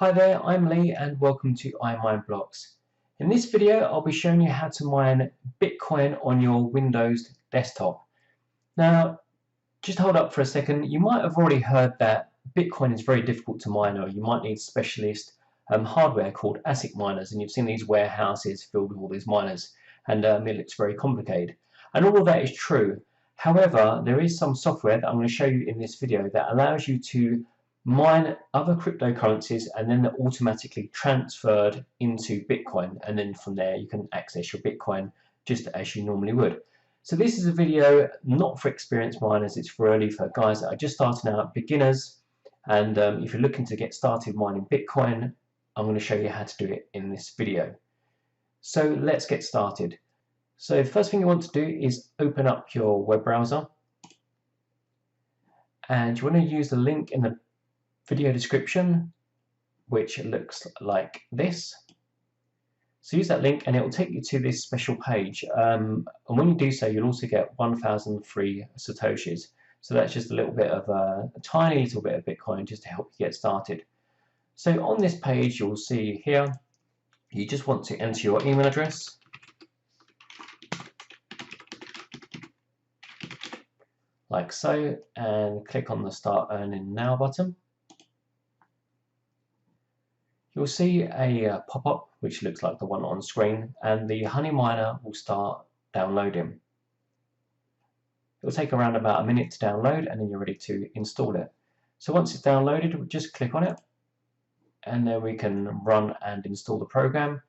Hi there, I'm Lee and welcome to iMineBlocks. In this video I'll be showing you how to mine Bitcoin on your Windows desktop. Now just hold up for a second, you might have already heard that Bitcoin is very difficult to mine, or you might need specialist hardware called ASIC miners, and you've seen these warehouses filled with all these miners and it looks very complicated. And all of that is true. However, there is some software that I'm going to show you in this video that allows you to mine other cryptocurrencies and then they're automatically transferred into Bitcoin, and then from there you can access your Bitcoin just as you normally would. So this is a video not for experienced miners, it's really for guys that are just starting out, beginners, and if you're looking to get started mining Bitcoin, I'm going to show you how to do it in this video. So let's get started. So the first thing you want to do is open up your web browser, and you want to use the link in the video description, which looks like this. So use that link and it will take you to this special page, and when you do so you'll also get 1,000 free Satoshis. So that's just a little bit of a tiny little bit of Bitcoin just to help you get started. So on this page you'll see here you just want to enter your email address, like so, and click on the Start Earning Now button. You'll see a pop-up which looks like the one on screen, and the Honey Miner will start downloading. It will take around about a minute to download and then you're ready to install it. So once it's downloaded, we'll just click on it and then we can run and install the program.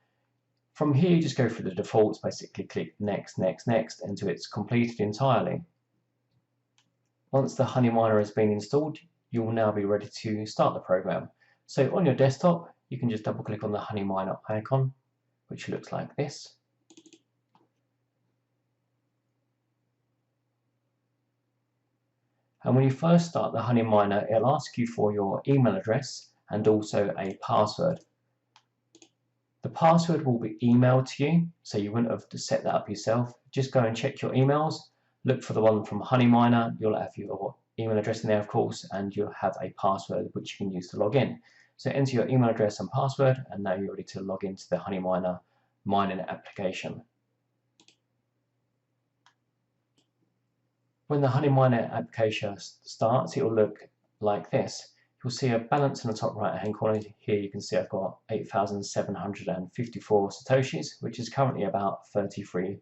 From here you just go through the defaults, basically click next, next, next until it's completed entirely. Once the Honey Miner has been installed, you will now be ready to start the program. So on your desktop you can just double click on the Honey Miner icon, which looks like this. And when you first start the Honey Miner, it'll ask you for your email address and also a password. The password will be emailed to you, so you wouldn't have to set that up yourself. Just go and check your emails, look for the one from Honey Miner, you'll have your email address in there of course, and you'll have a password which you can use to log in. So enter your email address and password, and now you're ready to log into the Honey Miner mining application. When the Honey Miner application starts, it will look like this. You'll see a balance in the top right hand corner. Here you can see I've got 8,754 Satoshis, which is currently about 33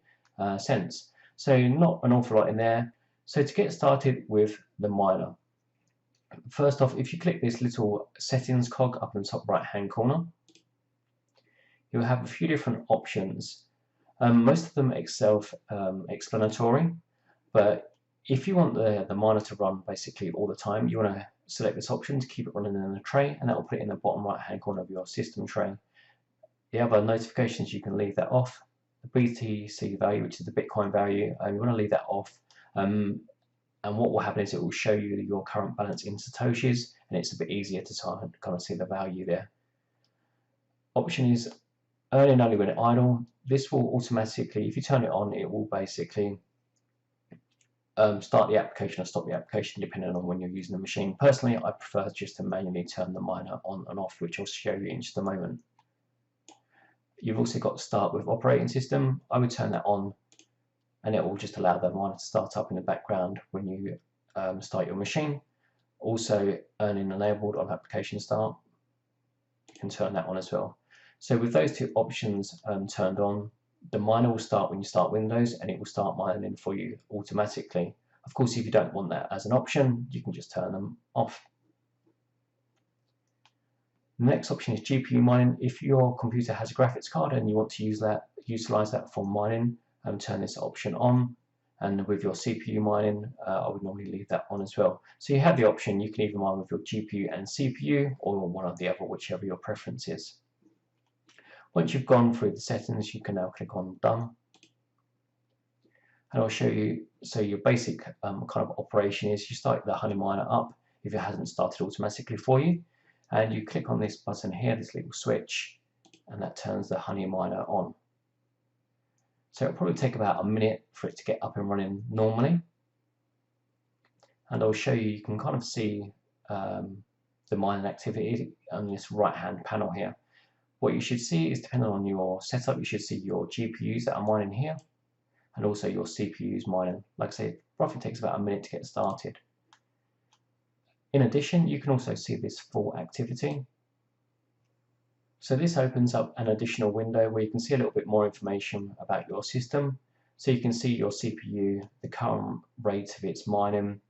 cents. So not an awful lot in there. So to get started with the miner, first off, if you click this little settings cog up in the top right hand corner, you'll have a few different options. Most of them are self-explanatory, but if you want the miner to run basically all the time, you want to select this option to keep it running in a tray, and that will put it in the bottom right hand corner of your system tray. The other notifications, you can leave that off. The BTC value, which is the Bitcoin value, you want to leave that off. And what will happen is it will show you your current balance in Satoshis, and it's a bit easier to kind of see the value there. Option is earning only when idle. This will automatically, if you turn it on, it will basically start the application or stop the application depending on when you're using the machine. Personally, I prefer just to manually turn the miner on and off, which I'll show you in just a moment. You've also got to start with operating system. I would turn that on, and it will just allow the miner to start up in the background when you start your machine. Also, earning enabled on application start, you can turn that on as well. So with those two options turned on, the miner will start when you start Windows, and it will start mining for you automatically. Of course, if you don't want that as an option, you can just turn them off. The next option is GPU mining. If your computer has a graphics card and you want to utilize that for mining, turn this option on. And with your CPU mining, I would normally leave that on as well. So you have the option, you can either mine with your GPU and CPU, or one or the other, whichever your preference is. Once you've gone through the settings, you can now click on Done. And I'll show you, so your basic kind of operation is you start the Honey Miner up if it hasn't started automatically for you. And you click on this button here, this little switch, and that turns the Honey Miner on. So it'll probably take about a minute for it to get up and running normally. And I'll show you, you can kind of see the the mining activity on this right hand panel here. What you should see is, depending on your setup, you should see your GPUs that are mining here and also your CPUs mining. Like I say, it roughly takes about a minute to get started. In addition, you can also see this full activity. So this opens up an additional window where you can see a little bit more information about your system. So you can see your CPU, the current rate of its mining,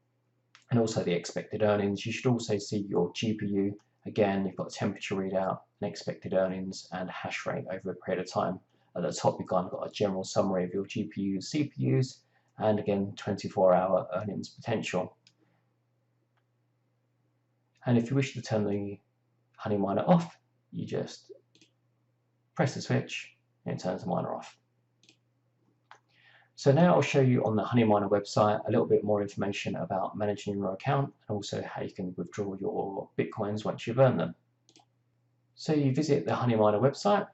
and also the expected earnings. You should also see your GPU. Again, you've got temperature readout and expected earnings and hash rate over a period of time. At the top, you've got a general summary of your GPUs, CPUs, and again, 24-hour earnings potential. And if you wish to turn the Honey Miner off, you just press the switch and it turns the miner off. So now I'll show you on the Honey Miner website a little bit more information about managing your account and also how you can withdraw your Bitcoins once you've earned them. So you visit the Honey Miner website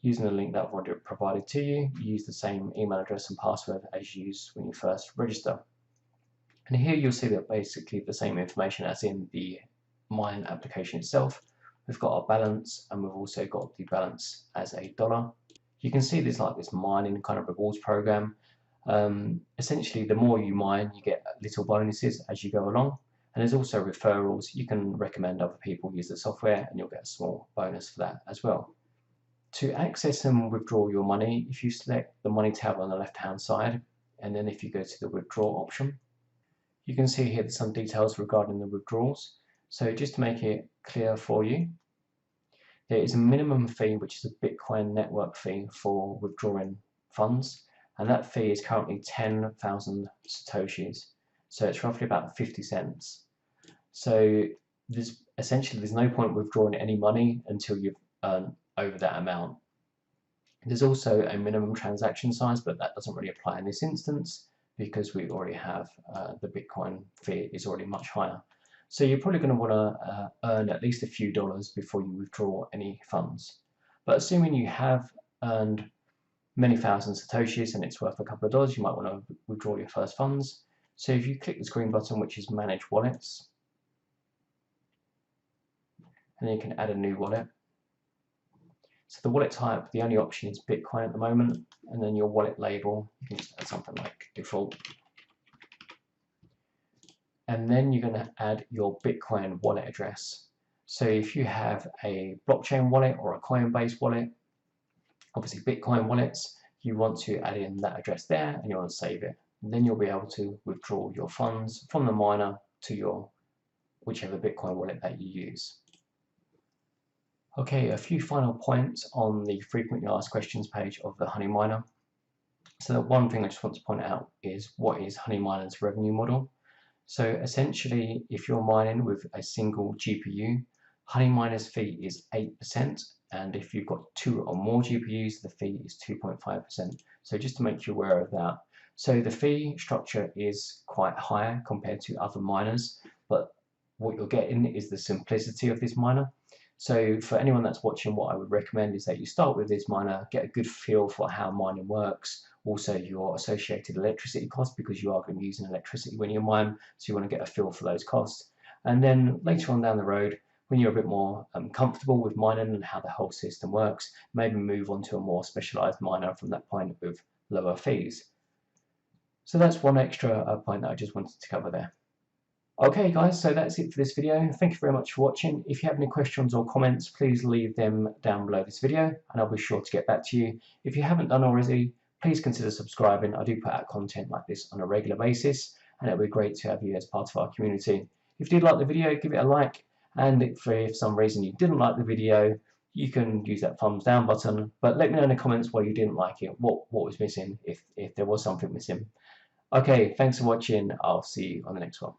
using the link that I've already provided to you. You use the same email address and password as you use when you first register. And here you'll see that basically the same information as in the mine application itself. We've got our balance and we've also got the balance as $1. You can see there's like this mining kind of rewards program. Essentially, the more you mine, you get little bonuses as you go along. And there's also referrals. You can recommend other people use the software and you'll get a small bonus for that as well. To access and withdraw your money, if you select the money tab on the left hand side, and then if you go to the withdraw option, you can see here there's some details regarding the withdrawals. So just to make it clear for you, there is a minimum fee, which is a Bitcoin network fee for withdrawing funds, and that fee is currently 10,000 Satoshis. So it's roughly about 50 cents. So there's no point withdrawing any money until you've earned over that amount. There's also a minimum transaction size, but that doesn't really apply in this instance because we already have the Bitcoin fee is already much higher. So you're probably going to want to earn at least a few dollars before you withdraw any funds. But assuming you have earned many thousand Satoshis and it's worth a couple of dollars, you might want to withdraw your first funds. So if you click this green button, which is Manage Wallets, and then you can add a new wallet. So the wallet type, the only option is Bitcoin at the moment, and then your wallet label, you can just add something like default. And then you're going to add your Bitcoin wallet address. So if you have a blockchain wallet or a Coinbase wallet, obviously Bitcoin wallets, you want to add in that address there and you want to save it. And then you'll be able to withdraw your funds from the miner to your whichever Bitcoin wallet that you use. Okay, a few final points on the frequently asked questions page of the Honey Miner. So the one thing I just want to point out is what is Honey Miner's revenue model. So essentially, if you're mining with a single GPU, Honey Miner's fee is 8%, and if you've got 2 or more GPUs, the fee is 2.5%. So just to make you aware of that. So the fee structure is quite high compared to other miners, but what you're getting is the simplicity of this miner. So for anyone that's watching, what I would recommend is that you start with this miner, get a good feel for how mining works, also your associated electricity costs, because you are going to be using electricity when you mine, so you want to get a feel for those costs. And then later on down the road, when you're a bit more comfortable with mining and how the whole system works, maybe move on to a more specialized miner from that point with lower fees. So that's one extra point that I just wanted to cover there. Okay guys, so that's it for this video. Thank you very much for watching. If you have any questions or comments, please leave them down below this video and I'll be sure to get back to you. If you haven't done already, please consider subscribing. I do put out content like this on a regular basis and it would be great to have you as part of our community. If you did like the video, give it a like, and if for some reason you didn't like the video, you can use that thumbs down button, but let me know in the comments why you didn't like it, what was missing, if there was something missing. Okay, thanks for watching. I'll see you on the next one.